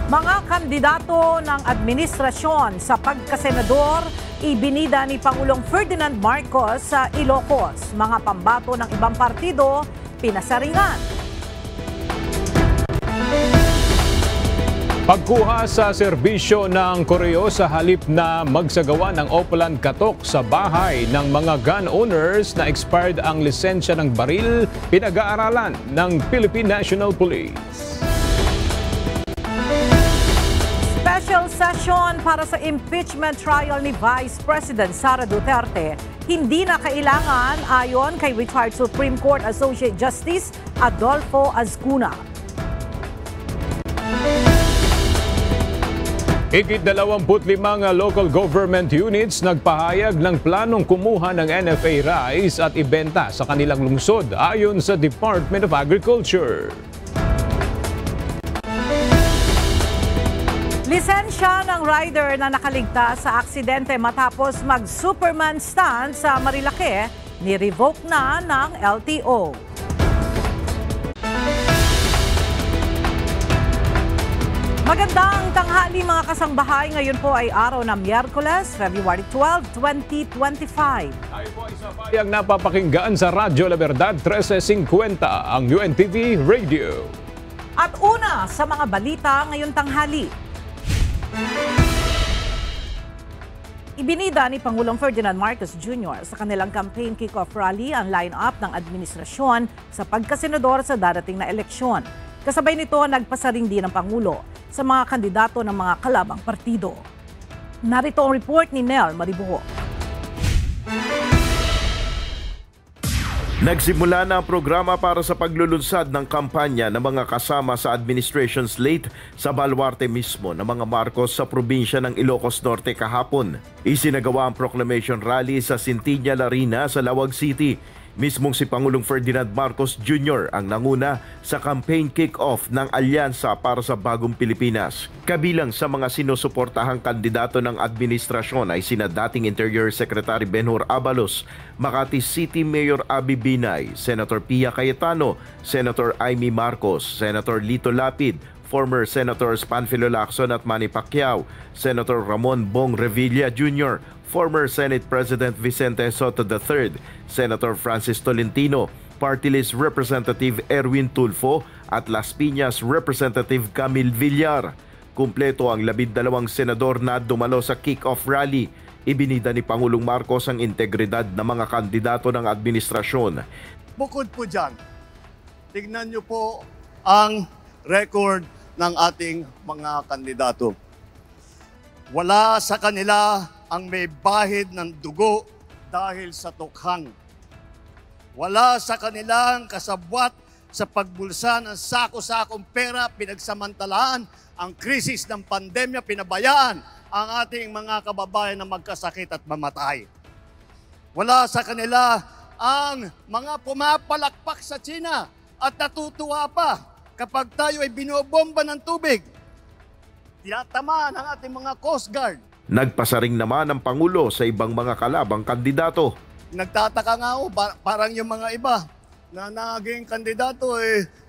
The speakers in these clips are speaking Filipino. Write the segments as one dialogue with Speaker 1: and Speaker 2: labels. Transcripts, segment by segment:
Speaker 1: Mga kandidato ng administrasyon sa pagkasenador, ibinida ni Pangulong Ferdinand Marcos sa Ilocos. Mga pambato ng ibang partido, pinasaringan.
Speaker 2: Pagkuha sa serbisyo ng koreo sa halip na magsagawa ng Opalan Katok sa bahay ng mga gun owners na expired ang lisensya ng baril, pinag-aaralan ng Philippine National Police.
Speaker 1: Special session para sa impeachment trial ni Vice President Sara Duterte. Hindi na kailangan ayon kay retired Supreme Court Associate Justice Adolfo Azcuna.
Speaker 2: Higit 25 local government units nagpahayag ng planong kumuha ng NFA rice at ibenta sa kanilang lungsod ayon sa Department of Agriculture.
Speaker 1: Lisensya ng rider na nakaligtas sa aksidente matapos mag-Superman stunt sa Marilake, ni-revoke na ng LTO. Magandang tanghali mga kasangbahay. Ngayon po ay araw ng Miyerkules, February 12, 2025.
Speaker 2: Tayo po ay sabay ang napapakinggan sa Radyo La Verdad 1350, ang UNTV Radio.
Speaker 1: At una sa mga balita ngayong tanghali. Ibinida ni Pangulong Ferdinand Marcos Jr. sa kanilang campaign kick-off rally ang line-up ng administrasyon sa pagkasenador sa darating na eleksyon. Kasabay nito, nagpasaring din ang Pangulo sa mga kandidato ng mga kalabang partido. Narito ang report ni Nel Maribuho.
Speaker 3: Nagsimula na ang programa para sa paglulunsad ng kampanya ng mga kasama sa administration slate sa baluarte mismo ng mga Marcos sa probinsya ng Ilocos Norte kahapon. Isinagawa ang proclamation rally sa Centinela Arena sa Lawag City. Mismong si Pangulong Ferdinand Marcos Jr. ang nanguna sa campaign kick-off ng Alyansa para sa Bagong Pilipinas. Kabilang sa mga sinusuportahang kandidato ng administrasyon ay sina dating Interior Secretary Benhur Abalos, Makati City Mayor Abby Binay, Senator Pia Cayetano, Senator Amy Marcos, Senator Lito Lapid, former Senators Panfilo Lacson at Manny Pacquiao, Senator Ramon Bong Revilla Jr., former Senate President Vicente Sotto III, Senator Francis Tolentino, Party List Representative Erwin Tulfo at Las Piñas Representative Camille Villar. Kumpleto ang 12 senador na dumalo sa kick-off rally. Ibinida ni Pangulong Marcos ang integridad ng mga kandidato ng administrasyon.
Speaker 4: Bukod po dyan, tignan niyo po ang record ng ating mga kandidato. Wala sa kanila ang may bahid ng dugo dahil sa tukhang. Wala sa kanilang kasabwat sa pagbulsa ng sako-sakong pera, pinagsamantalaan ang krisis ng pandemya, pinabayaan ang ating mga kababayan na magkasakit at mamatay. Wala sa kanila ang mga pumapalakpak sa China at natutuwa pa kapag tayo ay binobomba ng tubig. Tinatamaan ang ating mga Coast Guard.
Speaker 3: Nagpasaring naman ang Pangulo sa ibang mga kalabang kandidato.
Speaker 4: Nagtataka nga ako, parang yung mga iba na naging kandidato,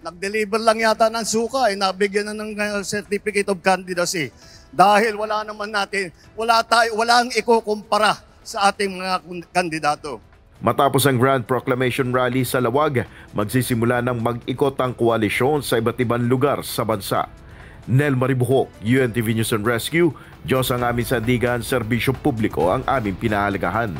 Speaker 4: nag-deliver lang yata ng suka, nabigyan na ng certificate of candidacy. Dahil wala naman natin, walang ikukumpara sa ating mga kandidato.
Speaker 3: Matapos ang Grand Proclamation Rally sa Lawag, magsisimula ng mag-ikot ang koalisyon sa iba't ibang lugar sa bansa. Nel Maribuhok, UNTV News and Rescue. Diyos ang aming sandigan, serbisyo publiko ang aming pinahalagahan.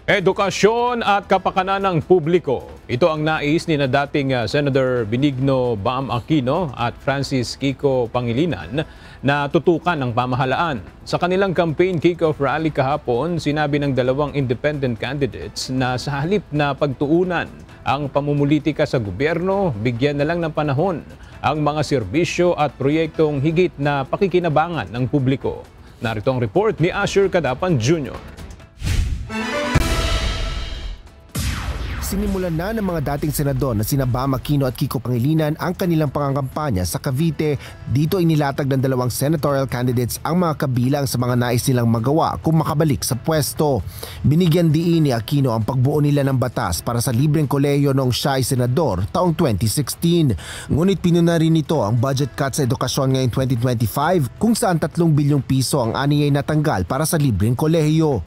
Speaker 2: Edukasyon at kapakanan ng publiko. Ito ang nais ni na dating Senator Benigno Baam Aquino at Francis Kiko Pangilinan na tutukan ng pamahalaan. Sa kanilang campaign kick-off rally kahapon, sinabi ng dalawang independent candidates na sa halip na pagtuunan ang pamumulitika sa gobyerno, bigyan na lang ng panahon ang mga serbisyo at proyektong higit na pakikinabangan ng publiko. Narito ang report ni Asher Cadapan Jr.
Speaker 5: Sinimulan na ng mga dating senador na sina Bam Aquino at Kiko Pangilinan ang kanilang pangangampanya sa Cavite. Dito inilatag ng dalawang senatorial candidates ang mga kabilang sa mga nais nilang magawa kung makabalik sa pwesto. Binigyan diin ni Aquino ang pagbuo nila ng batas para sa libreng kolehiyo noong siya ay senador taong 2016. Ngunit pinuna rin nito ang budget cut sa edukasyon ngayong 2025 kung saan 3 bilyong piso ang aniyay natanggal para sa libreng kolehiyo.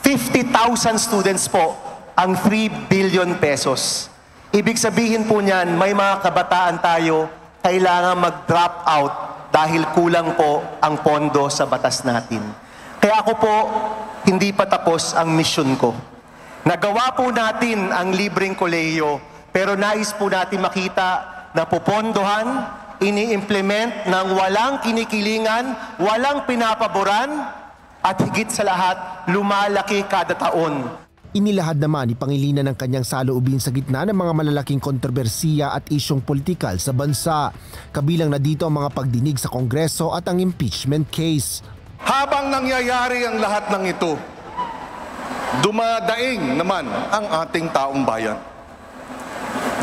Speaker 6: 50,000 students po ang 3 billion pesos. Ibig sabihin po niyan, may mga kabataan tayo kailangan mag-drop out dahil kulang po ang pondo sa batas natin. Kaya ako po, hindi pa tapos ang mission ko. Nagawa po natin ang libreng kolehiyo, pero nais po natin makita na pupondohan, ini-implement ng walang kinikilingan, walang pinapaboran, at higit sa lahat, lumalaki kada taon.
Speaker 5: Inilahad naman ni Pangilinan ang kanyang saloobin sa gitna ng mga malalaking kontrobersiya at isyong politikal sa bansa. Kabilang na dito ang mga pagdinig sa Kongreso at ang impeachment case.
Speaker 7: Habang nangyayari ang lahat ng ito, dumadaing naman ang ating taong bayan.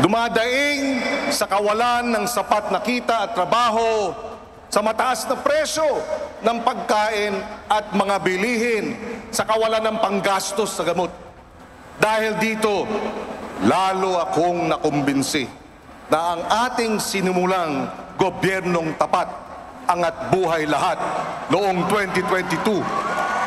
Speaker 7: Dumadaing sa kawalan ng sapat na kita at trabaho, sa mataas na presyo ng pagkain at mga bilihin, sa kawalan ng panggastos sa gamot. Dahil dito, lalo akong nakumbinsi na ang ating sinimulang gobyernong tapat, angat buhay lahat noong 2022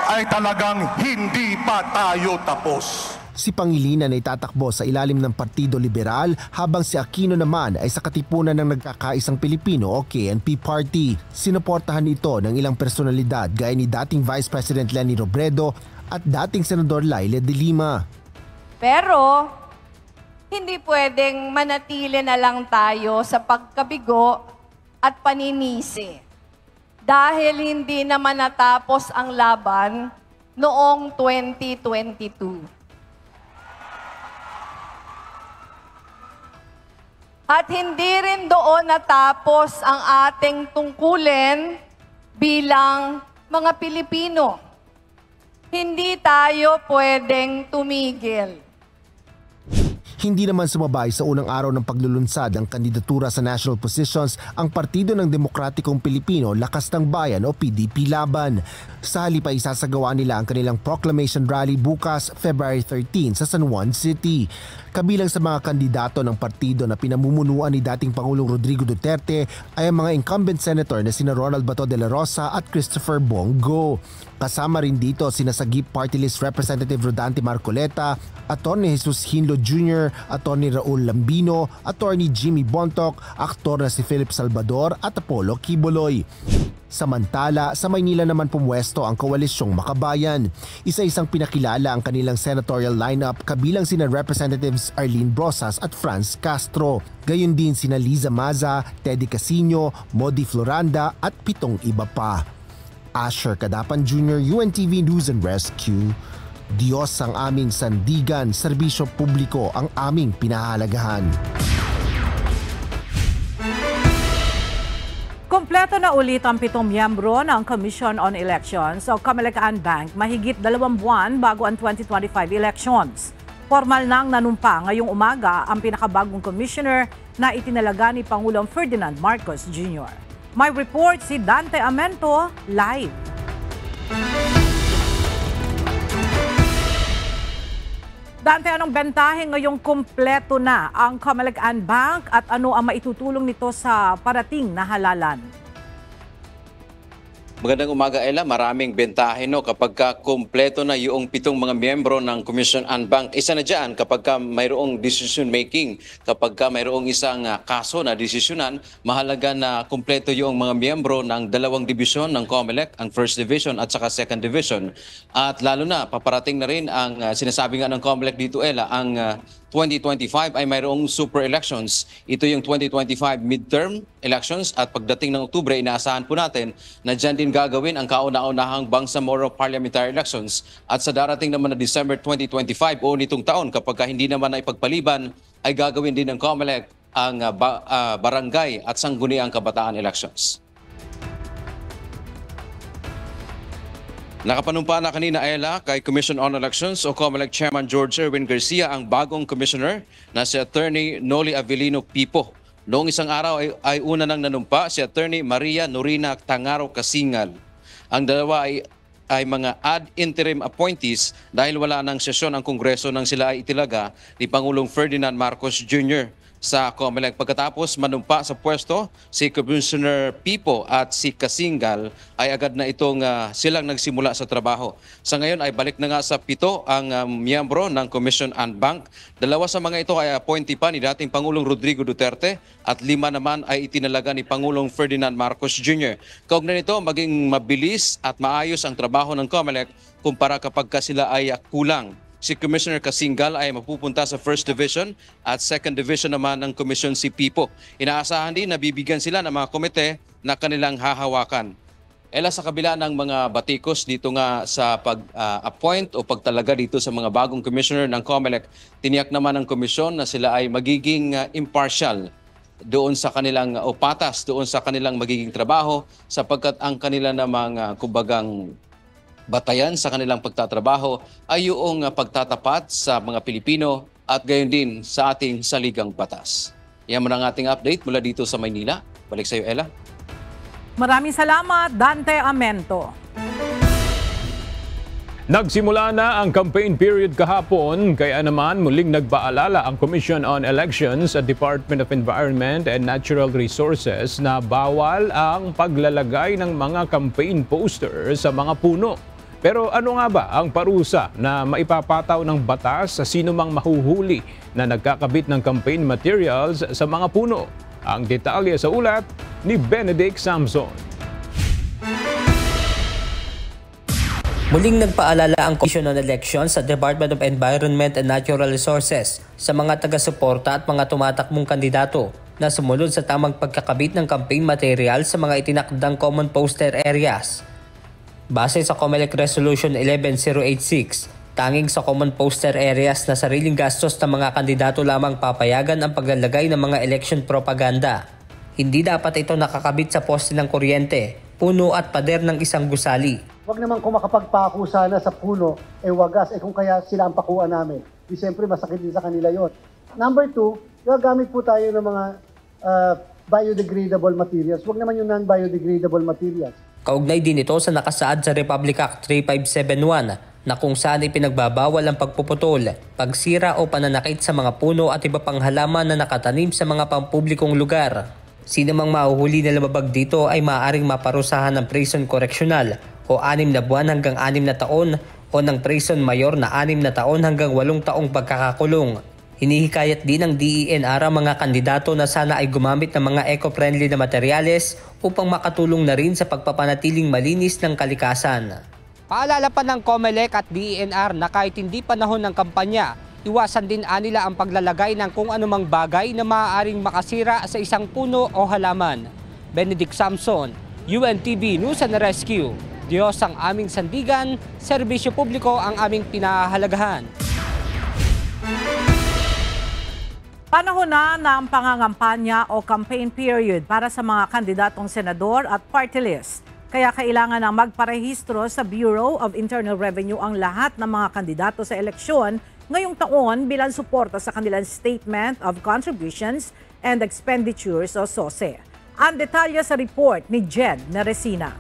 Speaker 7: ay talagang hindi pa tayo tapos.
Speaker 5: Si Pangilinan ay tatakbo sa ilalim ng Partido Liberal habang si Aquino naman ay sa katipunan ng Nagkakaisang Pilipino o KNP Party. Sinuportahan ito ng ilang personalidad gaya ni dating Vice President Leni Robredo at dating Senador Laila de Lima.
Speaker 8: Pero, hindi pwedeng manatili na lang tayo sa pagkabigo at paninisi. Dahil hindi naman natapos ang laban noong 2022. At hindi rin doon natapos ang ating tungkulin bilang mga Pilipino. Hindi tayo pwedeng tumigil.
Speaker 5: Hindi naman sumabay sa unang araw ng paglulunsad ng kandidatura sa national positions ang Partido ng Demokratikong Pilipino Lakas ng Bayan o PDP Laban. Sa halip ay isasagawa nila ang kanilang proclamation rally bukas February 13 sa San Juan City. Kabilang sa mga kandidato ng partido na pinamumunuan ni dating Pangulong Rodrigo Duterte ay ang mga incumbent senator na sina Ronald Bato de la Rosa at Christopher Bongo. Kasama rin dito sina Sagip Party List Representative Rodante Marcoleta, Atty. Jesus Hinlo Jr., Atty. Raul Lambino, Atty. Jimmy Bontoc, aktor na si Philip Salvador at Apollo Quiboloy. Samantala, sa Maynila naman pumuesto ang Koalisyong Makabayan. Isa-isang pinakilala ang kanilang senatorial lineup kabilang sina Representatives Arlene Brosas at Franz Castro. Gayon din sina Liza Maza, Teddy Casino, Modi Floranda at 7 iba pa. Asher Cadapan Jr., UNTV News and Rescue. Diyos ang aming sandigan, serbisyo publiko ang aming pinahalagahan.
Speaker 1: Kompleto na ulit ang 7 miyembro ng Commission on Elections o Comelec-An Bank mahigit 2 buwan bago ang 2025 elections. Formal nang nanumpa ngayong umaga ang pinakabagong commissioner na itinalaga ni Pangulong Ferdinand Marcos Jr. May report si Dante Amento live. Dante, anong bentahe ngayong kumpleto na ang Comelec-An Bank at ano ang maitutulong nito sa parating na halalan?
Speaker 9: Magandang umaga, Ella. Maraming bentahe kapag kumpleto na yung 7 mga miyembro ng Comelec-An Bank. Isa na dyan kapag mayroong decision making, kapag mayroong isang kaso na desisyonan, mahalaga na kumpleto yung mga miyembro ng 2 division ng Comelec, ang 1st Division at saka 2nd Division. At lalo na, paparating na rin ang sinasabi nga ng Comelec dito, Ella, ang 2025 ay mayroong super elections. Ito yung 2025 midterm elections at pagdating ng Oktubre, inaasahan po natin na dyan din gagawin ang kauna-unahang Bangsamoro Parliamentary Elections at sa darating naman na December 2025 o nitong taon kapag hindi naman na ipagpaliban ay gagawin din ng Comelec ang barangay at sangguniang kabataan elections. Nakapanumpa na kanina Ella kay Commission on Elections o COMELEC Chairman George Erwin Garcia ang bagong commissioner na si Attorney Noli Avelino Pipo. Noong isang araw ay una nang nanumpa si Attorney Maria Norina Tangaro Kasingal. Ang dalawa ay mga ad interim appointees dahil wala ng sesyon ang Kongreso nang sila ay itilaga ni Pangulong Ferdinand Marcos Jr. sa COMELEC. Pagkatapos manumpa sa pwesto, si Commissioner Pipo at si Kasingal ay agad na itong silang nagsimula sa trabaho. Sa ngayon ay balik na nga sa 7 ang miyembro ng Commission on Bank. 2 sa mga ito ay appointee pa ni dating Pangulong Rodrigo Duterte at 5 naman ay itinalaga ni Pangulong Ferdinand Marcos Jr. Kaugnay nito, maging mabilis at maayos ang trabaho ng COMELEC kumpara kapag sila ay kulang. Si Commissioner Kasingal ay mapupunta sa 1st Division at 2nd Division naman ng Commission si Pipo. Inaasahan din na bibigyan sila ng mga komite na kanilang hahawakan. Ela, sa kabila ng mga batikos dito nga sa pag-appoint o pagtalaga dito sa mga bagong commissioner ng COMELEC, tiniyak naman ng komisyon na sila ay magiging impartial doon sa kanilang o patas doon sa kanilang magiging trabaho sapagkat ang kanila namang kumbagang batayan sa kanilang pagtatrabaho ay yung pagtatapat sa mga Pilipino at gayon din sa ating saligang batas. Yan muna ang ating update mula dito sa Maynila. Balik sa iyo, Ella.
Speaker 1: Maraming salamat, Dante Amento.
Speaker 2: Nagsimula na ang campaign period kahapon, kaya naman muling nagpaalala ang Commission on Elections at Department of Environment and Natural Resources na bawal ang paglalagay ng mga campaign posters sa mga puno. Pero ano nga ba ang parusa na maipapataw ng batas sa sino mang mahuhuli na nagkakabit ng campaign materials sa mga puno? Ang detalye sa ulat ni Benedict Samson.
Speaker 10: Muling nagpaalala ang Commission on Elections sa Department of Environment and Natural Resources sa mga taga-suporta at mga tumatakbong kandidato na sumunod sa tamang pagkakabit ng campaign material sa mga itinakdang common poster areas. Base sa COMELEC Resolution 11086, tanging sa common poster areas na sariling gastos ng mga kandidato lamang papayagan ang paglalagay ng mga election propaganda. Hindi dapat ito nakakabit sa poste ng kuryente, puno at pader ng isang gusali.
Speaker 11: Huwag naman kung makapagpako sana sa puno, wagas, kung kaya sila ang pakuan namin. Di siyempre masakit din sa kanila yon. Number 2, gagamit po tayo ng mga biodegradable materials. Huwag naman yung non-biodegradable materials.
Speaker 10: Kaugnay din ito sa nakasaad sa Republic Act 3571 na kung saan ipinagbabawal ang pagpuputol, pagsira o pananakit sa mga puno at iba pang halaman na nakatanim sa mga pampublikong lugar. Sino mang mahuhuli na lumabag dito ay maaaring maparusahan ng prison correctional o 6 na buwan hanggang 6 na taon o ng prison mayor na 6 na taon hanggang 8 taong pagkakakulong. Hinihikayat din ng DENR ang mga kandidato na sana ay gumamit ng mga eco-friendly na materyales upang makatulong na rin sa pagpapanatiling malinis ng kalikasan.
Speaker 12: Paalala pa ng COMELEC at DENR na kahit hindi panahon ng kampanya, iwasan din nila ang paglalagay ng kung anumang bagay na maaaring makasira sa isang puno o halaman. Benedict Samson, UNTV News and Rescue. Diyos ang aming sandigan, serbisyo publiko ang aming pinahahalagahan.
Speaker 1: Panahon na ang pangangampanya o campaign period para sa mga kandidatong senador at party list. Kaya kailangan na magparehistro sa Bureau of Internal Revenue ang lahat ng mga kandidato sa eleksyon ngayong taon bilang suporta sa kanilang Statement of Contributions and Expenditures o SOSE. Ang detalye sa report ni Jed Neresina.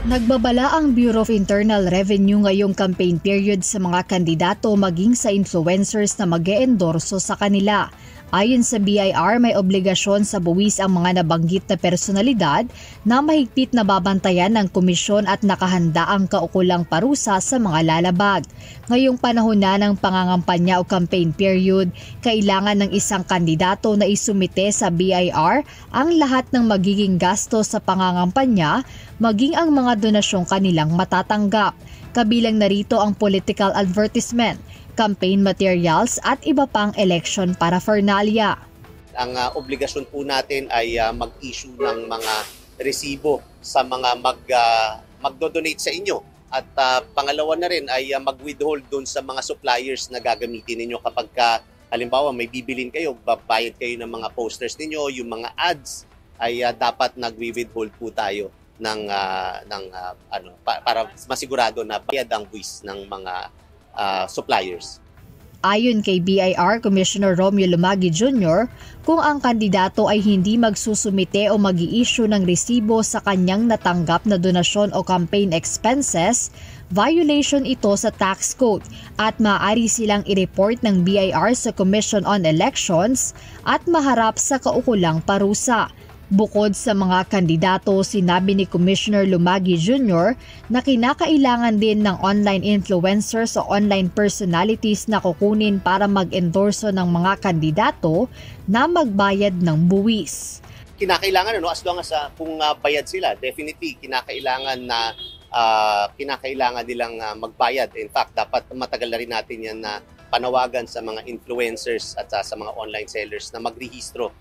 Speaker 13: Nagbabala ang Bureau of Internal Revenue ngayong campaign period sa mga kandidato maging sa influencers na mag-e-endorso sa kanila. Ayon sa BIR, may obligasyon sa buwis ang mga nabanggit na personalidad na mahigpit na babantayan ng komisyon at nakahanda ang kaukulang parusa sa mga lalabag. Ngayong panahon na ng pangangampanya o campaign period, kailangan ng isang kandidato na isumite sa BIR ang lahat ng magiging gasto sa pangangampanya, maging ang mga donasyong kanilang matatanggap. Kabilang narito ang political advertisement, campaign materials at iba pang election paraphernalia.
Speaker 14: Ang obligasyon po natin ay mag-issue ng mga resibo sa mga magdo-donate sa inyo. At pangalawa na rin ay mag-withhold doon sa mga suppliers na gagamitin ninyo kapag halimbawa may bibilin kayo, babayad kayo ng mga posters ninyo, yung mga ads ay dapat nag-withhold po tayo. para masigurado na bayad ang buwis ng mga suppliers.
Speaker 13: Ayon kay BIR Commissioner Romeo Lumagi Jr., kung ang kandidato ay hindi magsusumite o mag-i-issue ng resibo sa kanyang natanggap na donasyon o campaign expenses, violation ito sa tax code at maaari silang i-report ng BIR sa Commission on Elections at maharap sa kaukulang parusa. Bukod sa mga kandidato, sinabi ni Commissioner Lumagi Jr. na kinakailangan din ng online influencers o online personalities na kukunin para mag-endorso ng mga kandidato na magbayad ng buwis.
Speaker 14: Kinakailangan as long as kung bayad sila, definitely kinakailangan nilang magbayad. In fact, dapat matagal na rin natin yan na panawagan sa mga influencers at sa mga online sellers na magrehistro.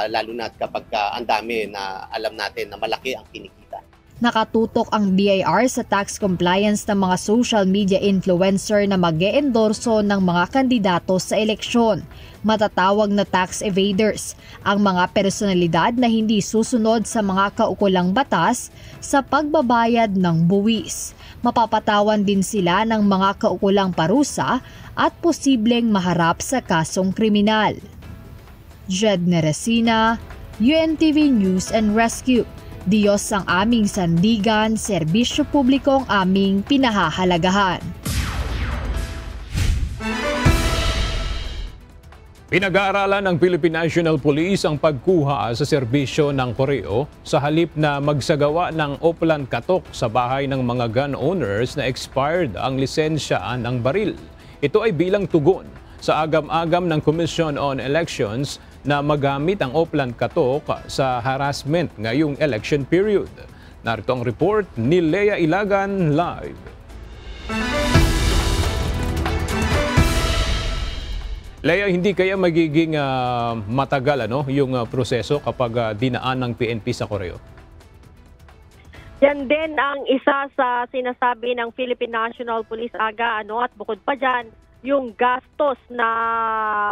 Speaker 14: Lalo na kapag ang dami na alam natin na malaki ang kinikita.
Speaker 13: Nakatutok ang BIR sa tax compliance ng mga social media influencer na mag-e-endorso ng mga kandidato sa eleksyon. Matatawag na tax evaders, ang mga personalidad na hindi susunod sa mga kaukulang batas sa pagbabayad ng buwis. Mapapatawan din sila ng mga kaukulang parusa at posibleng maharap sa kasong kriminal. Jed Neresina, UNTV News and Rescue. Diyos ang aming sandigan, serbisyo publiko ang aming pinahahalagahan.
Speaker 2: Pinag-aaralan ng Philippine National Police ang pagkuha sa serbisyo ng koreo sa halip na magsagawa ng Oplan Katok sa bahay ng mga gun owners na expired ang lisensyaan ng baril. Ito ay bilang tugon sa agam-agam ng Commission on Elections na magamit ang Oplan Katok sa harassment ngayong election period. Narito ang report ni Lea Ilagan live. Lea, hindi kaya magiging matagal yung proseso kapag dinaan ng PNP sa koreo?
Speaker 15: Yan din ang isa sa sinasabi ng Philippine National Police at bukod pa dyan, yung gastos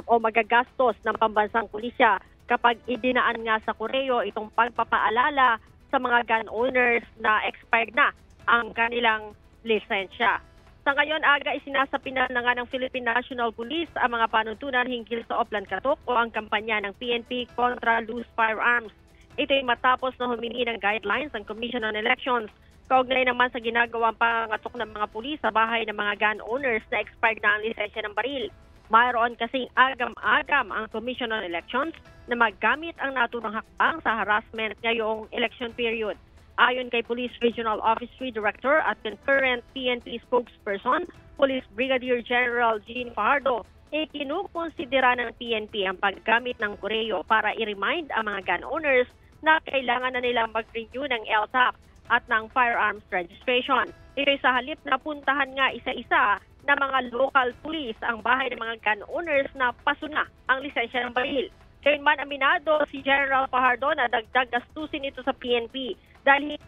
Speaker 15: o magagastos ng pambansang pulisya kapag idinaan nga sa koreo itong pagpapaalala sa mga gun owners na expired na ang kanilang lisensya. Sa ngayon, isinasapinan na nga ng Philippine National Police ang mga panuntunan hinggil sa Oplan Katok o ang kampanya ng PNP kontra loose firearms. Ito ay matapos na humingi ng guidelines ng Commission on Elections kaugnay naman sa ginagawang pangatok ng mga pulis sa bahay ng mga gun owners na expired na ang lisensya ng baril. Mayroon kasing agam-agam ang Commission on Elections na maggamit ang naturang hakbang sa harassment ngayong election period. Ayon kay Police Regional Office 3 Director at concurrent PNP spokesperson, Police Brigadier General Jean Fajardo, kinukonsidera ng PNP ang paggamit ng koreo para i-remind ang mga gun owners na kailangan na nilang mag-renew ng LTAP at ng firearms registration. Ito'y sa halip na puntahan nga isa-isa na mga local police ang bahay ng mga gun owners na paso na ang lisensya ng baril. Gayunman aminado si General Fajardo na dagdag gastusin ito sa PNP dahil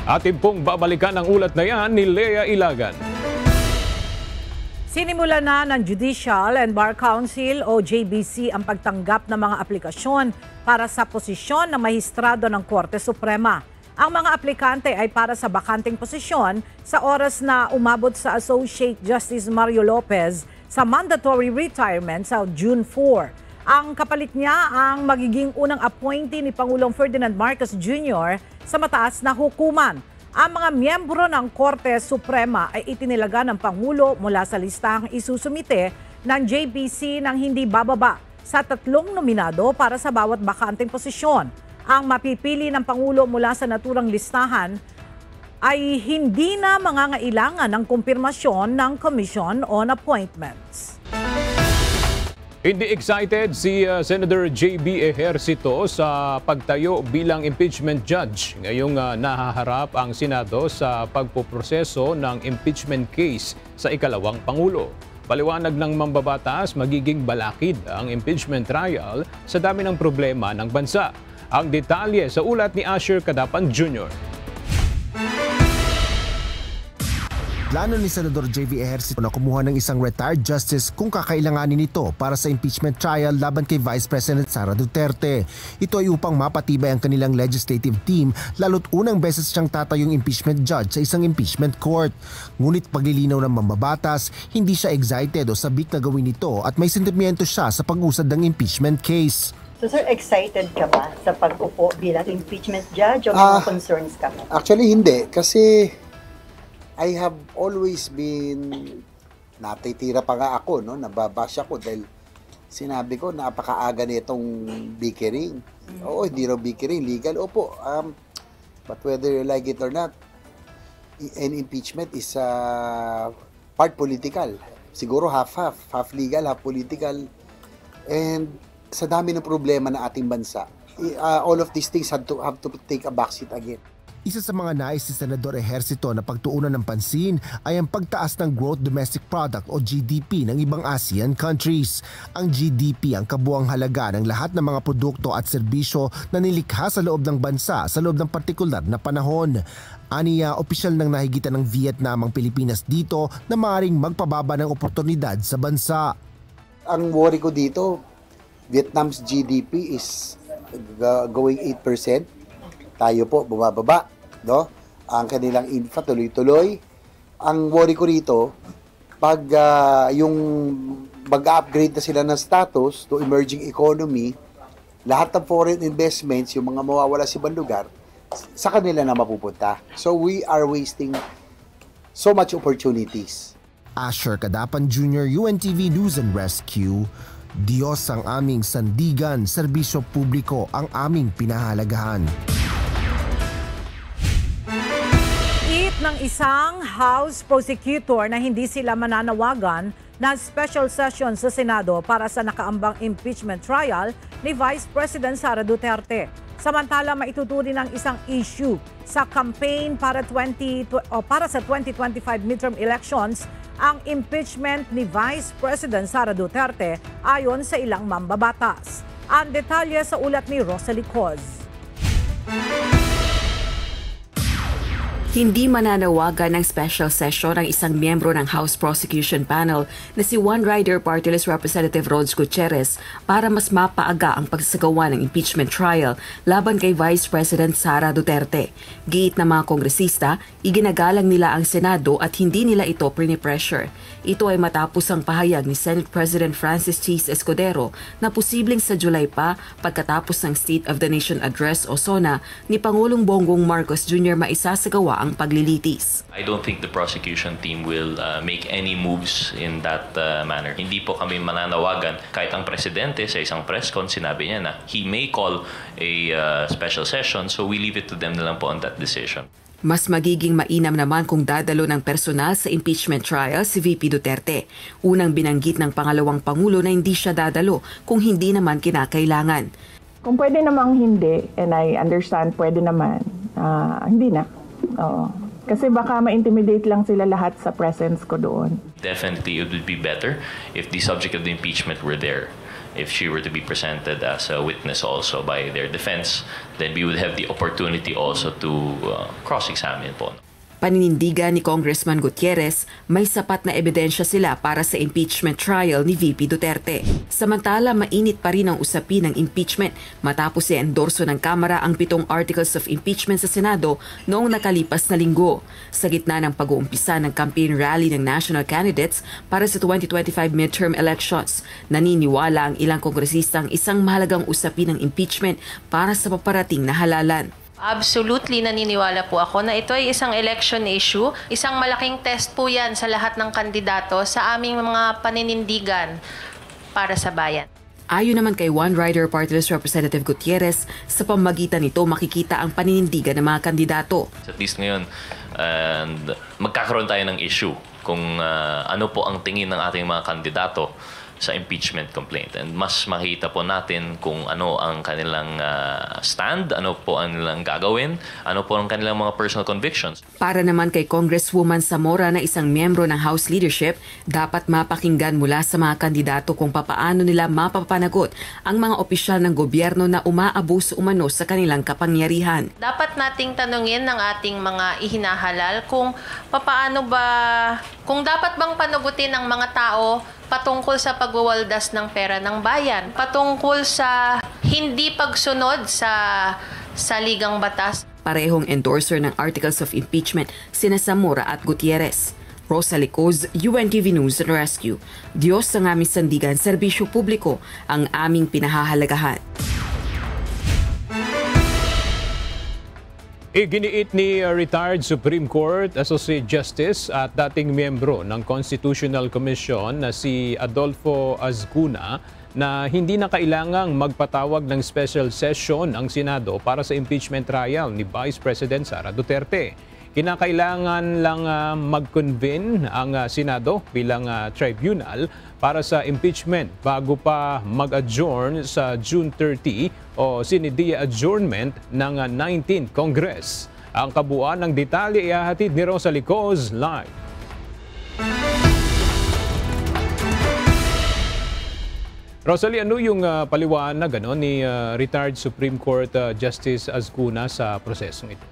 Speaker 2: Atin pong babalikan ang ulat na yan ni Lea Ilagan.
Speaker 1: Sinimula na ng Judicial and Bar Council o JBC ang pagtanggap ng mga aplikasyon para sa posisyon ng mahistrado ng Korte Suprema. Ang mga aplikante ay para sa bakanting posisyon sa oras na umabot sa Associate Justice Mario Lopez sa mandatory retirement sa June 4. Ang kapalit niya ang magiging unang appointee ni Pangulong Ferdinand Marcos Jr. sa mataas na hukuman. Ang mga miyembro ng Korte Suprema ay itinilaga ng Pangulo mula sa listahang isusumite ng JBC nang hindi bababa sa 3 nominado para sa bawat bakanting posisyon. Ang mapipili ng Pangulo mula sa naturang listahan ay hindi na mangangailangan ng kumpirmasyon ng Commission on Appointments.
Speaker 2: Hindi excited si Senator J.B. Ejercito sa pagtayo bilang impeachment judge. Ngayong nahaharap ang Senado sa pagpoproseso ng impeachment case sa ikalawang Pangulo. Paliwanag ng mambabatas, magiging balakid ang impeachment trial sa dami ng problema ng bansa. Ang detalye sa ulat ni Asher Cadapan Jr.
Speaker 5: Plano ni Senador J.V. Ejercito na kumuha ng isang retired justice kung kakailanganin nito para sa impeachment trial laban kay Vice President Sara Duterte. Ito ay upang mapatibay ang kanilang legislative team lalo't unang beses siyang tatayong impeachment judge sa isang impeachment court. Ngunit paglilinaw ng mambabatas, hindi siya excited o sabik na gawin ito at may sentimiento siya sa pag-usad ng impeachment case.
Speaker 16: So sir, excited ka ba sa pag-upo bilang impeachment judge o may concerns ka ba?
Speaker 17: Actually hindi, kasi I have always been, natitira pa nga ako, no? Nababash ako dahil sinabi ko napakaaga nitong bickering. Oo, hindi raw bickering, legal. Opo, but whether you like it or not, an impeachment is part political. Siguro half legal, half political. And sa dami ng problema na ating bansa, all of these things have to take a backseat again.
Speaker 5: Isa sa mga nais ni Senador Ejercito na pagtuunan ng pansin ay ang pagtaas ng Gross Domestic Product o GDP ng ibang ASEAN countries. Ang GDP ang kabuang halaga ng lahat ng mga produkto at serbisyo na nilikha sa loob ng bansa sa loob ng partikular na panahon. Aniya, opisyal ng nahigitan ng Vietnam ang Pilipinas dito na maaaring magpababa ng oportunidad sa bansa.
Speaker 17: Ang worry ko dito, Vietnam's GDP is going 8%. Tayo po bumababa, no? Ang kanilang infra tuloy-tuloy. Ang worry ko rito, pag yung mag-upgrade na sila ng status to emerging economy, lahat ng foreign investments, yung mga mawawala sa ibang lugar, sa kanila na mapupunta. So we are wasting so much opportunities.
Speaker 5: Asher Cadapan Jr., UNTV News and Rescue. Diyos ang aming sandigan, serbisyo publiko ang aming pinahalagahan.
Speaker 1: Ng isang House prosecutor na hindi sila mananawagan na special session sa Senado para sa nakaambang impeachment trial ni Vice President Sara Duterte. Samantala, maituturing ng isang issue sa campaign para sa 2025 midterm elections ang impeachment ni Vice President Sara Duterte ayon sa ilang mambabatas. Ang detalye sa ulat ni Rosalie Coz.
Speaker 18: Hindi mananawagan ng special session ang isang miyembro ng House Prosecution Panel na si One Rider Party List Representative Rods Gutierrez para mas mapaaga ang pagsasagawa ng impeachment trial laban kay Vice President Sara Duterte. Giit ng mga kongresista, iginagalang nila ang Senado at hindi nila ito pinipressure. Ito ay matapos ang pahayag ni Senate President Francis Chis Escudero na posibleng sa July pa pagkatapos ng State of the Nation Address o SONA ni Pangulong Bongbong Marcos Jr. maisasagawa ang paglilitis.
Speaker 19: I don't think the prosecution team will make any moves in that manner. Hindi po kami mananawagan. Kahit ang presidente sa isang press con, sinabi niya na he may call a special session, so we leave it to them na lang po on that decision.
Speaker 18: Mas magiging mainam naman kung dadalo ng personal sa impeachment trial si VP Duterte. Unang binanggit ng pangalawang Pangulo na hindi siya dadalo kung hindi naman kinakailangan.
Speaker 20: Kung pwede namang hindi, and I understand pwede naman, hindi na. Oo. Kasi baka ma-intimidate lang sila lahat sa presence ko doon.
Speaker 19: Definitely it would be better if the subject of the impeachment were there. If she were to be presented as a witness also by their defense, then we would have the opportunity also to cross-examine po.
Speaker 18: Paninindigan ni Congressman Gutierrez, may sapat na ebidensya sila para sa impeachment trial ni VP Duterte. Samantala, mainit pa rin ang usapin ng impeachment matapos i-endorso ng Kamara ang 7 articles of impeachment sa Senado noong nakalipas na linggo. Sa gitna ng pag-uumpisa ng campaign rally ng national candidates para sa 2025 midterm elections, naniniwala ang ilang kongresistang isang mahalagang usapin ng impeachment para sa paparating na halalan.
Speaker 21: Absolutely naniniwala po ako na ito ay isang election issue. Isang malaking test po yan sa lahat ng kandidato sa aming mga paninindigan para sa bayan.
Speaker 18: Ayon naman kay One Rider Party List Representative Gutierrez, sa pamagitan nito makikita ang paninindigan ng mga kandidato.
Speaker 19: At least ngayon, magkakaroon tayo ng issue kung ano po ang tingin ng ating mga kandidato sa impeachment complaint. And mas makita po natin kung ano ang kanilang stand, ano po ang nilang gagawin, ano po ang kanilang mga personal convictions.
Speaker 18: Para naman kay Congresswoman Zamora na isang miyembro ng House leadership, dapat mapakinggan mula sa mga kandidato kung papaano nila mapapanagot ang mga opisyal ng gobyerno na umaabuso umano sa kanilang kapangyarihan.
Speaker 21: Dapat nating tanungin ng ating mga ihinahalal kung papaano ba, kung dapat bang panugutin ng mga tao patungkol sa pagwawaldas ng pera ng bayan, patungkol sa hindi pagsunod sa saligang batas.
Speaker 18: Parehong endorser ng articles of impeachment sina Zamora at Gutierrez. Rosa Licoz, UNTV News and Rescue. Diyos ang aming sandigan, serbisyo publiko ang aming pinahahalagahan.
Speaker 2: Iginiit ni retired Supreme Court Associate Justice at dating miyembro ng Constitutional Commission na si Adolfo Azcuna na hindi na kailangang magpatawag ng special session ang Senado para sa impeachment trial ni Vice President Sara Duterte. Kinakailangan lang mag-convene ang Senado bilang tribunal para sa impeachment bago pa mag-adjourn sa June 30 o sine-die adjournment ng 19th Congress. Ang kabuuan ng detalye ihahatid ni Rosa Licoz live. Rosalie, ano yung paliwanag ni retired Supreme Court Justice Azcuna sa prosesong ito?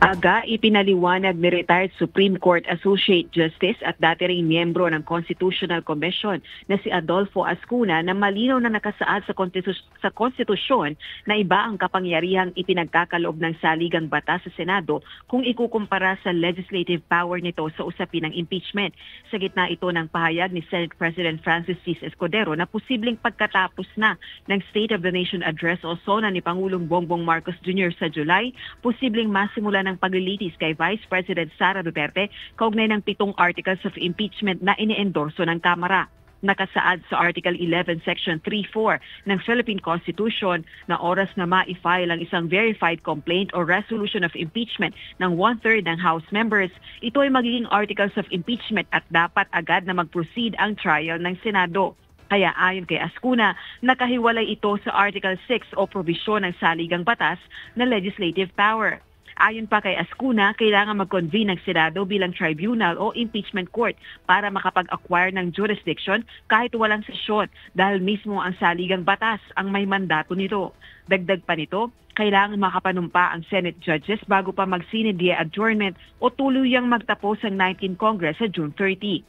Speaker 4: Aga, ipinaliwanag ni retired Supreme Court Associate Justice at dati ring miyembro ng Constitutional Commission na si Adolfo Azcuna na malinaw na nakasaad sa konstitusyon na iba ang kapangyarihang ipinagkakaloob ng saligang batas sa Senado kung ikukumpara sa legislative power nito sa usapin ng impeachment. Sa gitna ito ng pahayag ni Senate President Francis C. Escudero na posibleng pagkatapos na ng State of the Nation Address o SONA ni Pangulong Bongbong Marcos Jr. sa July, posibleng masimula ng paglilitis kay Vice President Sara Duterte kaugnay ng 7 articles of impeachment na iniendorso ng Kamara. Nakasaad sa Article 11 Section 3.4 ng Philippine Constitution na oras na ma-file ang isang verified complaint o resolution of impeachment ng 1/3 ng House members, ito ay magiging articles of impeachment at dapat agad na mag-proceed ang trial ng Senado. Kaya ayon kay Azcuna, nakahiwalay ito sa Article 6 o probisyon ng saligang batas na legislative power. Ayon pa kay Azcuna, kailangan mag-convene ng Senado bilang tribunal o impeachment court para makapag-acquire ng jurisdiction kahit walang sesyon dahil mismo ang saligang batas ang may mandato nito. Dagdag pa nito, kailangan makapanumpa ang Senate judges bago pa mag-sine-die adjournment o tuluyang magtapos ang 19th Congress sa June 30.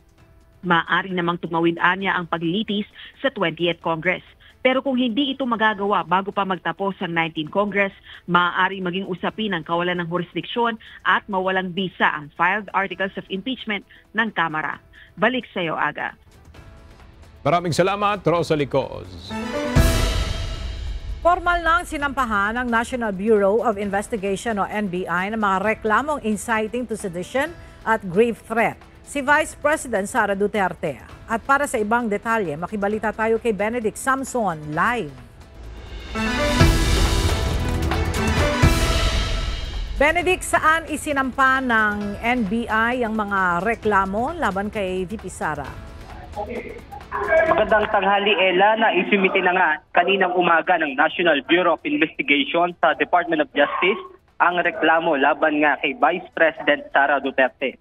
Speaker 4: Maaari namang tumawid anya ang paglilitis sa 20th Congress. Pero kung hindi ito magagawa bago pa magtapos ang 19th Congress, maaari maging usapin ang kawalan ng jurisdiksyon at mawalang bisa ang filed articles of impeachment ng Kamara. Balik sa iyo, Aga.
Speaker 2: Maraming salamat, Rosa Licoz.
Speaker 1: Formal nang sinampahan ng National Bureau of Investigation o NBI ng mga reklamong inciting to sedition at grave threat si Vice President Sara Duterte. At para sa ibang detalye, makibalita tayo kay Benedict Samson live. Benedict, saan isinampa ng NBI ang mga reklamo laban kay VP Sara?
Speaker 22: Magandang tanghali, Ella, na isumite na nga kaninang umaga ng National Bureau of Investigation sa Department of Justice ang reklamo laban nga kay Vice President Sara Duterte.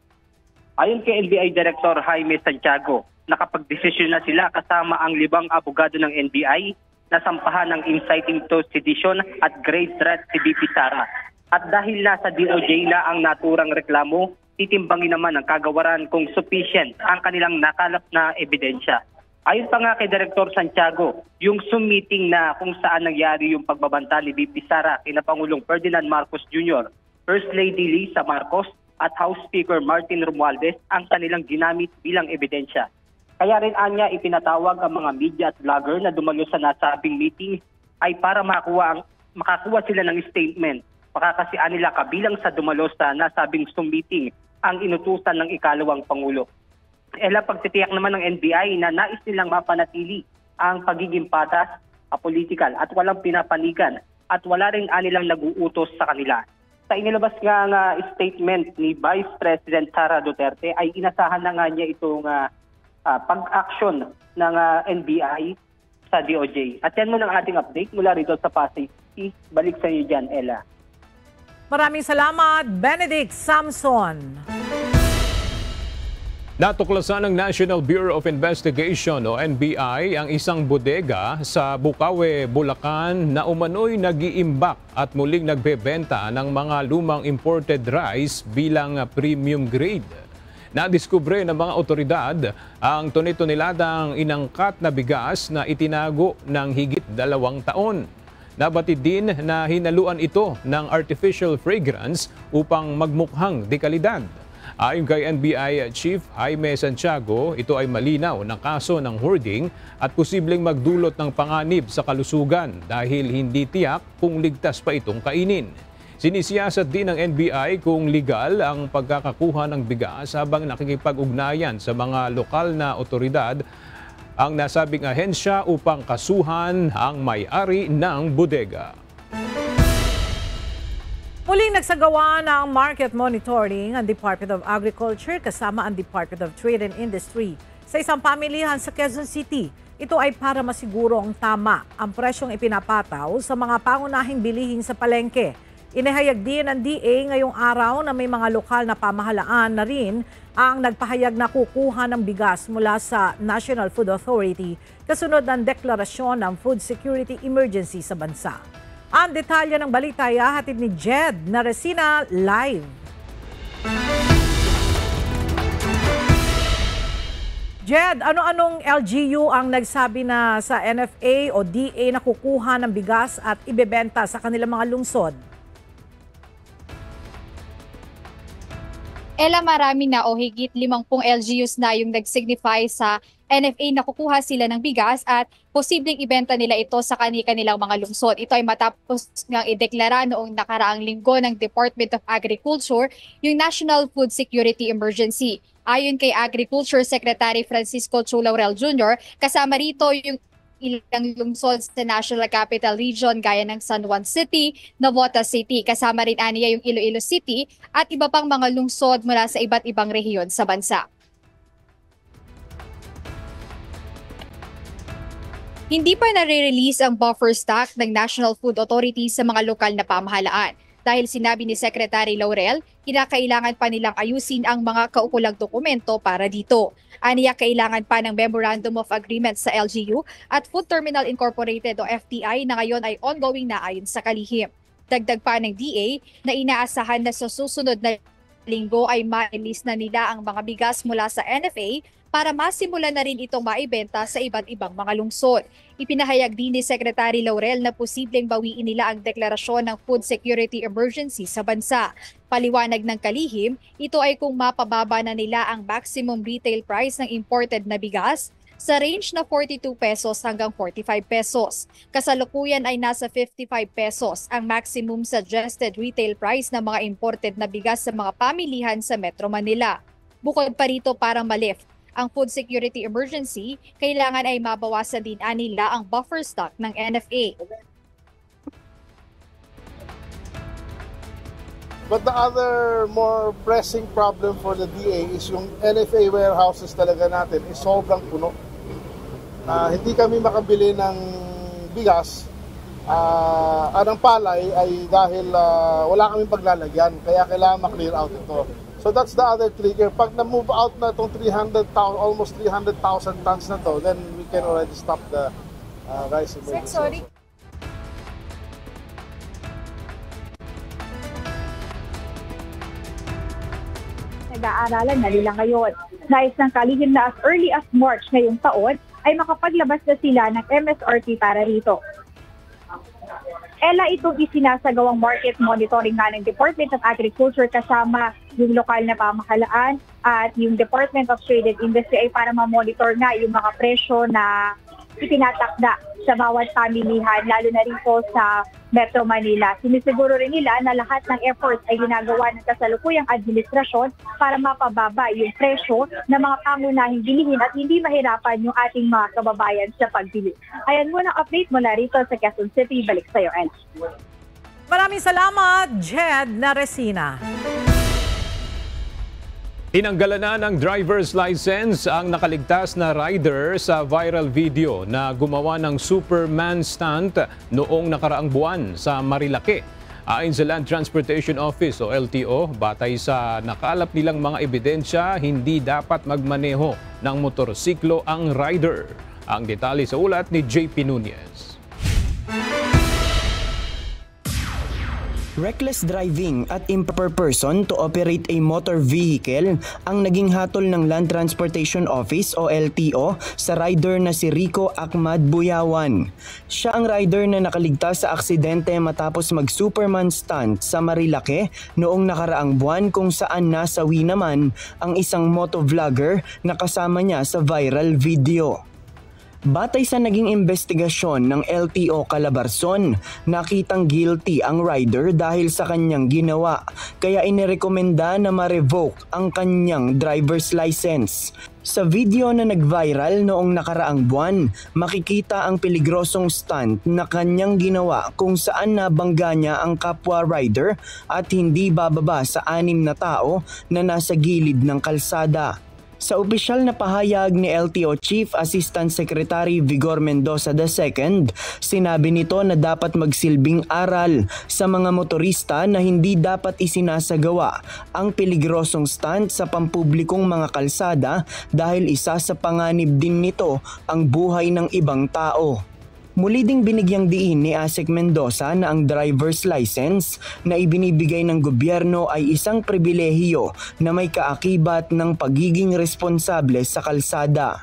Speaker 22: Ayon kay NBI Director Jaime Santiago, nakapagdesisyon na sila kasama ang 5 abogado ng NBI na sampahan ng inciting to sedition at grave threat si VP Sara. At dahil nasa DOJ na ang naturang reklamo, titimbangin naman ang kagawaran kung sufficient ang kanilang nakalap na ebidensya. Ayon pa nga kay Director Santiago, yung Zoom meeting na kung saan nangyari yung pagbabanta ni VP Sara kina Pangulong Ferdinand Marcos Jr., First Lady Lisa Marcos at House Speaker Martin Romualdez ang kanilang ginamit bilang ebidensya. Kaya rin anya ipinatawag ang mga media at vlogger na dumalo sa nasabing meeting ay para makakuha sila ng statement. Pakakasian nila kabilang sa dumalo sa nasabing Zoom meeting ang inutusan ng ikalawang Pangulo. Pagtitiyak naman ng NBI na nais nilang mapanatili ang pagiging patas, apolitical at walang pinapanigan at wala rin anilang nag-uutos sa kanila. Sa inilabas nga statement ni Vice President Sara Duterte ay inasahan na nga niya itong pag-action ng NBI sa DOJ. At yan muna ang ating update mula rito sa Pasay City. Balik sa inyo dyan, Ella.
Speaker 1: Maraming salamat, Benedict Samson.
Speaker 2: Natuklasan ng National Bureau of Investigation o NBI ang isang bodega sa Bukawe, Bulacan na umano'y nag-iimbak at muling nagbebenta ng mga lumang imported rice bilang premium grade. Nadiskubre ng mga otoridad ang toni-toniladang inangkat na bigas na itinago ng higit 2 taon. Nabatid din na hinaluan ito ng artificial fragrance upang magmukhang dekalidad. Ayon kay NBI Chief Jaime Santiago, ito ay malinaw na kaso ng hoarding at posibleng magdulot ng panganib sa kalusugan dahil hindi tiyak kung ligtas pa itong kainin. Sinisiyasat din ng NBI kung legal ang pagkakakuha ng bigas habang nakikipag-ugnayan sa mga lokal na otoridad ang nasabing ahensya upang kasuhan ang may-ari ng bodega.
Speaker 1: Muling nagsagawa ng market monitoring ang Department of Agriculture kasama ang Department of Trade and Industry sa isang pamilihan sa Quezon City. Ito ay para masigurong tama ang presyong ipinapataw sa mga pangunahing bilihin sa palengke. Inihayag din ng DA ngayong araw na may mga lokal na pamahalaan na rin ang nagpahayag na kukuha ng bigas mula sa National Food Authority kasunod ng deklarasyon ng Food Security Emergency sa bansa. Ang detalye ng balita ay hatid ni Jed Naresina live. Jed, ano-anong LGU ang nagsabi na sa NFA o DA na kukuha ng bigas at ibebenta sa kanilang mga lungsod?
Speaker 3: Ella, marami na o higit 50 LGUs na yung nag-signify sa NFA na kukuha sila ng bigas at posibleng ibenta nila ito sa kanilang mga lungsod. Ito ay matapos ngang ideklara noong nakaraang linggo ng Department of Agriculture yung National Food Security Emergency. Ayon kay Agriculture Secretary Francisco Chu Laurel Jr., kasama rito yung ilang lungsod sa National Capital Region gaya ng San Juan City, Navotas City, kasama rin aniya yung Iloilo City at iba pang mga lungsod mula sa iba't ibang rehiyon sa bansa. Hindi pa nare-release ang buffer stock ng National Food Authority sa mga lokal na pamahalaan. Dahil sinabi ni Secretary Laurel, kinakailangan pa nilang ayusin ang mga kaukulang dokumento para dito. Aniya kailangan pa ng Memorandum of Agreement sa LGU at Food Terminal Incorporated o FTI na ngayon ay ongoing na ayon sa kalihim. Dagdag pa ng DA na inaasahan na sa susunod na linggo ay ma-release na nila ang mga bigas mula sa NFA para masimulan na rin itong maibenta sa iba't ibang mga lungsod. Ipinahayag din ni Secretary Laurel na posibleng bawiin nila ang deklarasyon ng Food Security Emergency sa bansa. Paliwanag ng kalihim, ito ay kung mapababa na nila ang maximum retail price ng imported na bigas sa range na 42 pesos hanggang 45 pesos. Kasalukuyan ay nasa 55 pesos ang maximum suggested retail price ng mga imported na bigas sa mga pamilihan sa Metro Manila. Bukod pa rito para ma-lift ang food security emergency, kailangan ay mabawasan din nila ang buffer stock ng NFA.
Speaker 6: But the other more pressing problem for the DA is yung NFA warehouses talaga natin is sobrang puno. Hindi kami makabili ng bigas. Ang palay ay dahil wala kaming paglalagyan, kaya kailangan ma-clear out ito. So that's the other trigger. Pag na-move out na itong almost 300,000 tons na to, then we can already stop the rice emergency.
Speaker 3: Sorry.
Speaker 23: Nag-aaralan na nila ngayon. Nais ng kalihim na as early as March ngayong taon ay makapaglabas na sila ng MSRP para rito. Ella, itong isinasagawang market monitoring nga ng Department of Agriculture kasama yung lokal na pamahalaan at yung Department of Trade and Industry ay para ma-monitor nga yung mga presyo na itinatakda sa bawat pamilihan, lalo na rin po sa Metro Manila. Sinisiguro rin nila na lahat ng efforts ay ginagawa ng kasalukuyang administrasyon para mapababa yung presyo ng mga pangunahing bilihin at hindi mahirapan yung ating mga kababayan sa pagbili. Ayan muna update mula rito sa Quezon City. Balik sa iyo, Anne.
Speaker 1: Maraming salamat, Jed Naresina.
Speaker 2: Tinanggalan na ng driver's license ang nakaligtas na rider sa viral video na gumawa ng Superman stunt noong nakaraang buwan sa Marilake. Ayon sa Land Transportation Office o LTO, batay sa nakalap nilang mga ebidensya, hindi dapat magmaneho ng motorsiklo ang rider. Ang detalye sa ulat ni JP Nunez.
Speaker 7: Reckless driving at improper person to operate a motor vehicle ang naging hatol ng Land Transportation Office o LTO sa rider na si Rico Ahmad Buyawan. Siya ang rider na nakaligtas sa aksidente matapos mag-Superman stunt sa Marilake noong nakaraang buwan, kung saan nasawi naman ang isang motovlogger na kasama niya sa viral video. Batay sa naging investigasyon ng LTO Calabarzon, nakitang guilty ang rider dahil sa kanyang ginawa, kaya inirekomenda na ma-revoke ang kanyang driver's license. Sa video na nag-viral noong nakaraang buwan, makikita ang peligrosong stunt na kanyang ginawa kung saan nabangga niya ang kapwa rider at hindi bababa sa 6 na tao na nasa gilid ng kalsada. Sa opisyal na pahayag ni LTO Chief Assistant Secretary Vigor Mendoza II, sinabi nito na dapat magsilbing aral sa mga motorista na hindi dapat isinasagawa ang peligrosong stunt sa pampublikong mga kalsada dahil isa sa panganib din nito ang buhay ng ibang tao. Muli ding binigyang diin ni ASEC Mendoza na ang driver's license na ibinibigay ng gobyerno ay isang pribilehiyo na may kaakibat ng pagiging responsable sa kalsada.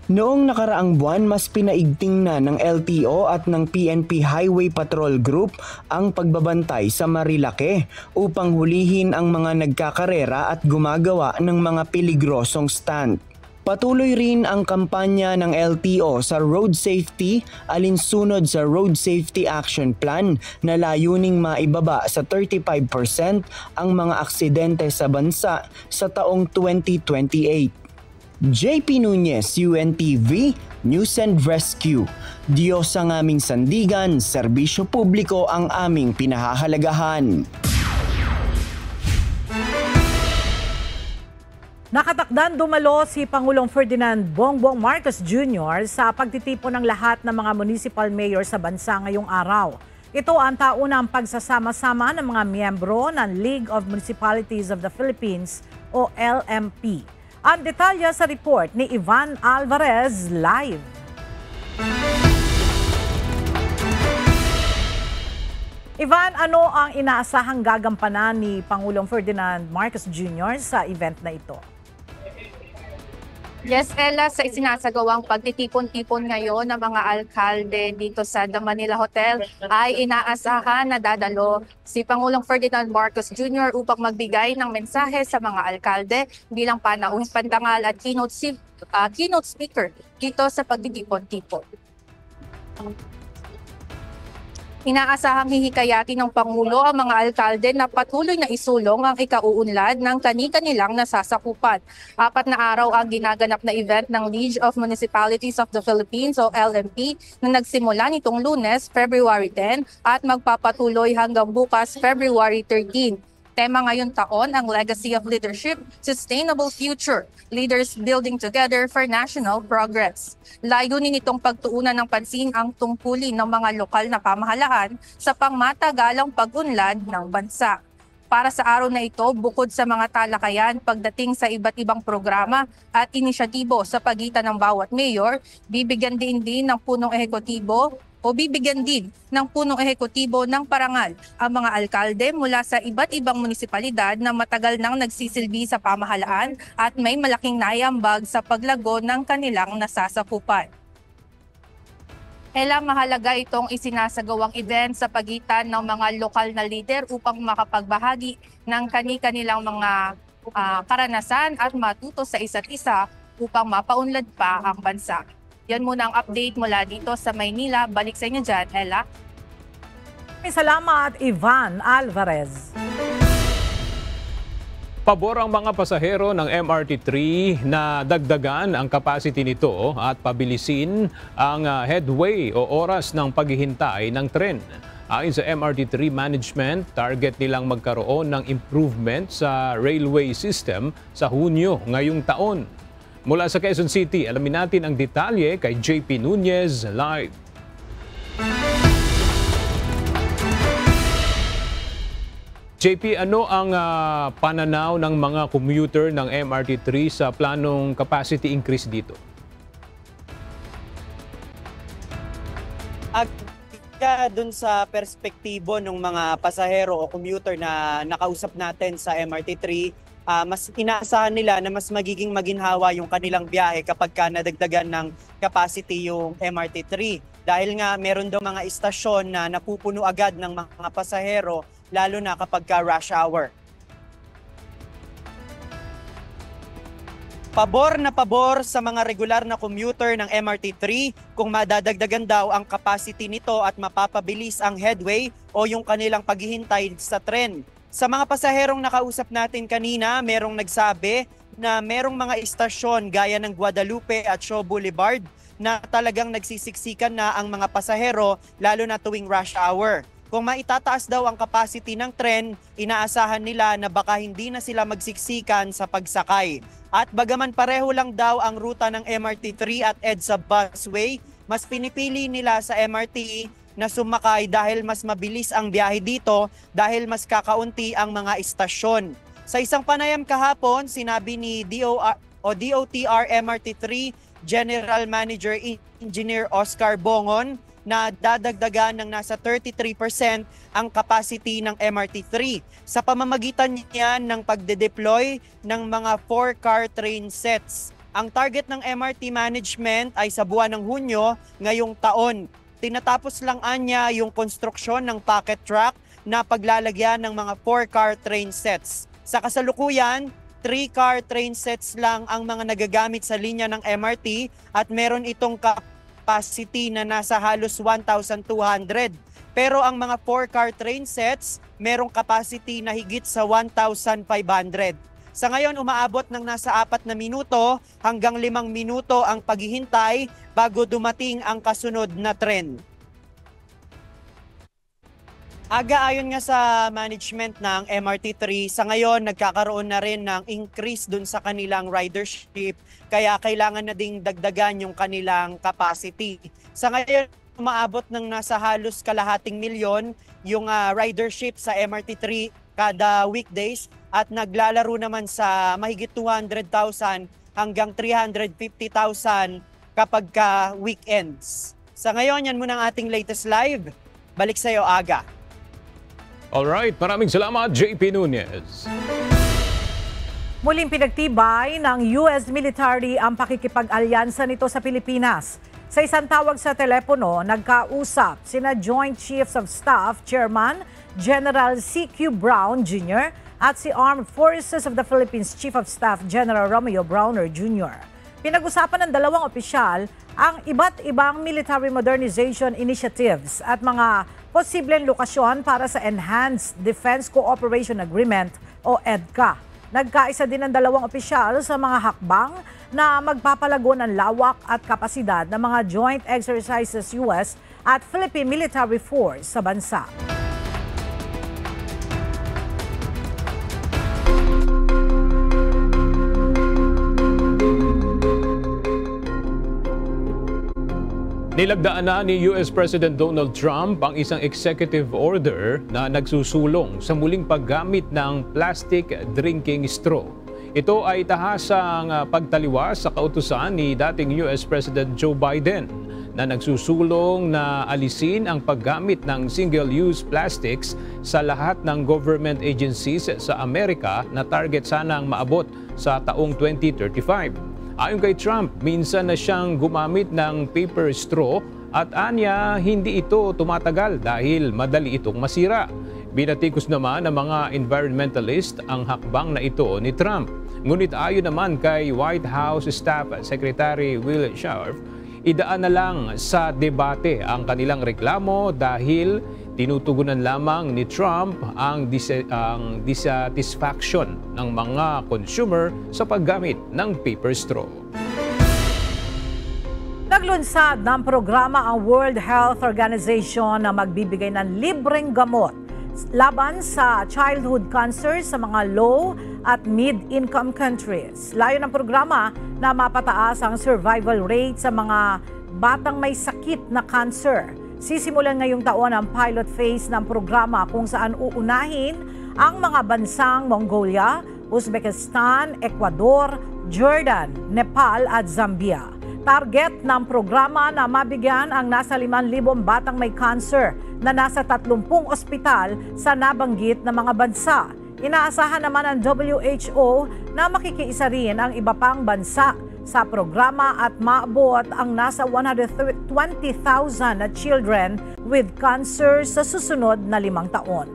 Speaker 7: Noong nakaraang buwan, mas pinaigting na ng LTO at ng PNP Highway Patrol Group ang pagbabantay sa Marilake upang hulihin ang mga nagkakarera at gumagawa ng mga peligrosong stunt. Patuloy rin ang kampanya ng LTO sa road safety alinsunod sa Road Safety Action Plan na layuning maibaba sa 35% ang mga aksidente sa bansa sa taong 2028. JP Nunez, UNTV, News and Rescue. Diyos ang aming sandigan, serbisyo publiko ang aming pinahahalagahan.
Speaker 1: Nakatakdang dumalo si Pangulong Ferdinand Bongbong Marcos Jr. sa pagtitipon ng lahat ng mga municipal mayor sa bansa ngayong araw. Ito ang taunang pagsasama-sama ng mga miyembro ng League of Municipalities of the Philippines o LMP. Ang detalye sa report ni Ivan Alvarez live. Ivan, ano ang inaasahang gagampanan ni Pangulong Ferdinand Marcos Jr. sa event na ito?
Speaker 8: Yes, Ella, sa isinasagawang pagtitipon-tipon ngayon ng mga alkalde dito sa The Manila Hotel ay inaasahan na dadalo si Pangulong Ferdinand Marcos Jr. upang magbigay ng mensahe sa mga alkalde bilang panauhing pandangal at keynote speaker dito sa pagtitipon-tipon. Inaasahang hihikayatin ng Pangulo ang mga alkalde na patuloy na isulong ang ikauunlad ng kani-kanilang nasasakupan. 4 na araw ang ginaganap na event ng League of Municipalities of the Philippines o LMP na nagsimula nitong Lunes, February 10 at magpapatuloy hanggang bukas, February 13. Tema ngayong taon ang Legacy of Leadership, Sustainable Future, Leaders Building Together for National Progress. Layunin nitong pagtuunan ng pansin ang tungkulin ng mga lokal na pamahalaan sa pangmatagalang pag-unlad ng bansa. Para sa araw na ito, bukod sa mga talakayan pagdating sa iba't ibang programa at inisyatibo sa pagitan ng bawat mayor, bibigyan din ng punong ehekutibo ng parangal ang mga alkalde mula sa iba't ibang munisipalidad na matagal nang nagsisilbi sa pamahalaan at may malaking naiambag sa paglago ng kanilang nasasakupan. Mahalaga itong isinasagawang event sa pagitan ng mga lokal na leader upang makapagbahagi ng kani-kanilang mga karanasan at matuto sa isa't isa upang mapaunlad pa ang bansa. Yan muna ang update mula dito sa Maynila. Balik sa inyo dyan, Ella.
Speaker 1: Salamat, Ivan Alvarez.
Speaker 2: Pabor ang mga pasahero ng MRT-3 na dagdagan ang capacity nito at pabilisin ang headway o oras ng paghihintay ng tren. Ayon sa MRT3 management, target nilang magkaroon ng improvement sa railway system sa Hunyo ngayong taon. Mula sa Quezon City, alamin natin ang detalye kay JP Nunez live. JP, ano ang pananaw ng mga commuter ng MRT3 sa planong capacity increase dito?
Speaker 7: Dun sa perspektibo ng mga pasahero o commuter na nakausap natin sa MRT3, mas inaasahan nila na mas magiging maginhawa yung kanilang biyahe kapag nadagdagan ng capacity yung MRT3. Dahil nga meron daw mga istasyon na napupuno agad ng mga pasahero, lalo na kapag rush hour. Pabor na pabor sa mga regular na commuter ng MRT3 kung madadagdagan daw ang capacity nito at mapapabilis ang headway o yung kanilang paghihintay sa tren. Sa mga pasaherong nakausap natin kanina, merong nagsabi na merong mga istasyon gaya ng Guadalupe at Shaw Boulevard na talagang nagsisiksikan na ang mga pasahero lalo na tuwing rush hour. Kung maitataas daw ang capacity ng tren, inaasahan nila na baka hindi na sila magsiksikan sa pagsakay. At bagaman pareho lang daw ang ruta ng MRT3 at EDSA busway, mas pinipili nila sa MRT na sumakay dahil mas mabilis ang biyahe dito dahil mas kakaunti ang mga istasyon. Sa isang panayam kahapon, sinabi ni DOTR MRT3 General Manager Engineer Oscar Bongon na dadagdagan ng nasa 33% ang capacity ng MRT3 sa pamamagitan niyan ng pagde-deploy ng mga 4-car train sets. Ang target ng MRT management ay sa buwan ng Hunyo ngayong taon. Tinatapos lang anya yung konstruksyon ng pocket track na paglalagyan ng mga 4-car train sets. Sa kasalukuyan, 3-car train sets lang ang mga nagagamit sa linya ng MRT at meron itong capacity na nasa halos 1,200. Pero ang mga 4-car train sets, merong capacity na higit sa 1,500. Sa ngayon, umaabot ng nasa 4 na minuto hanggang 5 minuto ang paghihintay bago dumating ang kasunod na tren. Ayon nga sa management ng MRT3, sa ngayon nagkakaroon na rin ng increase dun sa kanilang ridership kaya kailangan na ding dagdagan yung kanilang capacity. Sa ngayon, umaabot ng nasa halos 250,000 yung ridership sa MRT3 kada weekdays at naglalaro naman sa mahigit 200,000 hanggang 350,000 kapag weekends. Sa ngayon, yan muna ang ating latest live. Balik sa iyo, Aga.
Speaker 2: Alright, maraming salamat, JP Nunez.
Speaker 1: Muling pinagtibay ng US military ang pakikipag-alyansa nito sa Pilipinas. Sa isang tawag sa telepono, nagkausap sina Joint Chiefs of Staff Chairman General C.Q. Brown Jr. at si Armed Forces of the Philippines Chief of Staff General Romeo Browner Jr. Pinag-usapan ng dalawang opisyal ang iba't ibang military modernization initiatives at mga posibleng lokasyon para sa Enhanced Defense Cooperation Agreement o EDCA. Nagkaisa din ng dalawang opisyal sa mga hakbang na magpapalago ng lawak at kapasidad ng mga joint exercises US at Philippine Military Force sa bansa.
Speaker 2: Nilagdaan na ni US President Donald Trump ang isang executive order na nagsusulong sa muling paggamit ng plastic drinking straw. Ito ay tahasang pagtaliwas sa kautusan ni dating US President Joe Biden na nagsusulong na alisin ang paggamit ng single-use plastics sa lahat ng government agencies sa Amerika na target sanang maabot sa taong 2035. Ayon kay Trump, minsan na siyang gumamit ng paper straw at anya hindi ito tumatagal dahil madali itong masira. Binatikos naman ng mga environmentalist ang hakbang na ito ni Trump. Ngunit ayon naman kay White House Staff Secretary Will Sharf, idaan na lang sa debate ang kanilang reklamo dahil tinutugunan lamang ni Trump ang dissatisfaction ng mga consumer sa paggamit ng paper straw.
Speaker 1: Naglunsad ng programa ang World Health Organization na magbibigay ng libreng gamot laban sa childhood cancer sa mga low at mid-income countries. Layo ng programa na mapataas ang survival rate sa mga batang may sakit na cancer. Sisimulan ngayong taon ang pilot phase ng programa kung saan uunahin ang mga bansang Mongolia, Uzbekistan, Ecuador, Jordan, Nepal at Zambia. Target ng programa na mabigyan ang nasa 5,000 batang may cancer na nasa 30 ospital sa nabanggit na mga bansa. Inaasahan naman ng WHO na makikiisa rin ang iba pang bansa sa programa at maabot ang nasa 120,000 na children with cancer sa susunod na 5 taon.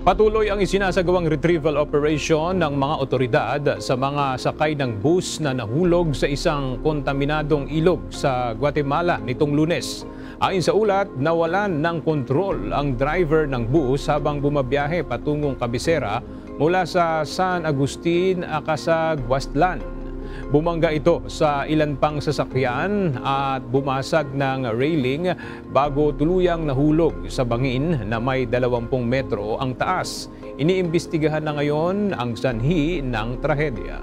Speaker 2: Patuloy ang isinasagawang retrieval operation ng mga otoridad sa mga sakay ng bus na nahulog sa isang kontaminadong ilog sa Guatemala nitong Lunes. Ayon sa ulat, nawalan ng kontrol ang driver ng bus habang bumabiyahe patungong Cabecera mula sa San Agustin, Acasag, Guastlan. Bumangga ito sa ilan pang sasakyan at bumasag ng railing bago tuluyang nahulog sa bangin na may 20 metro ang taas. Iniimbestigahan na ngayon ang sanhi ng trahedya.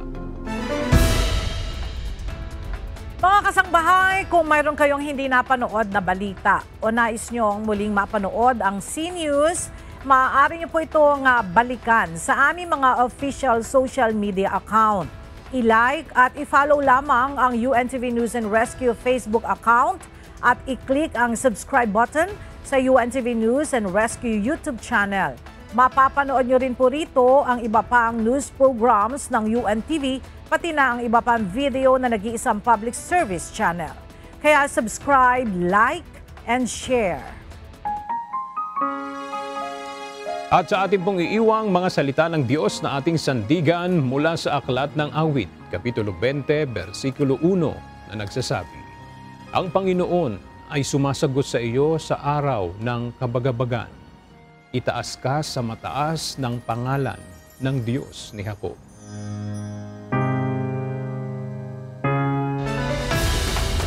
Speaker 1: Mga kasangbahay, kung mayroon kayong hindi napanood na balita o nais nyong muling mapanood ang C-News, maaari nyo po itong balikan sa aming mga official social media account. I-like at i-follow lamang ang UNTV News and Rescue Facebook account at i-click ang subscribe button sa UNTV News and Rescue YouTube channel. Mapapanood nyo rin po rito ang iba pang news programs ng UNTV, pati na ang iba pang video na nag-iisang public service channel. Kaya subscribe, like, and share.
Speaker 2: At sa ating pong iiwang mga salita ng Diyos na ating sandigan mula sa Aklat ng Awit, Kapitulo 20, versikulo 1 na nagsasabi, ang Panginoon ay sumasagot sa iyo sa araw ng kabagabagan. Itaas ka sa mataas ng pangalan ng Diyos ni Jacob.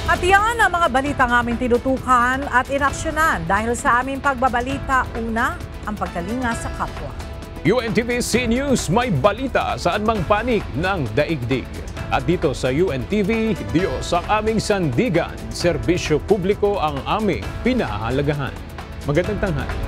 Speaker 1: At yan ang mga balitang aming tinutukan at inaksyonan dahil sa aming pagbabalita, una, ang pagkalinga sa kapwa.
Speaker 2: UNTV C-News, may balita saan mang panig ng daigdig. At dito sa UNTV, Diyos ang aming sandigan, serbisyo publiko ang aming pinahahalagahan. Magandang tanghali.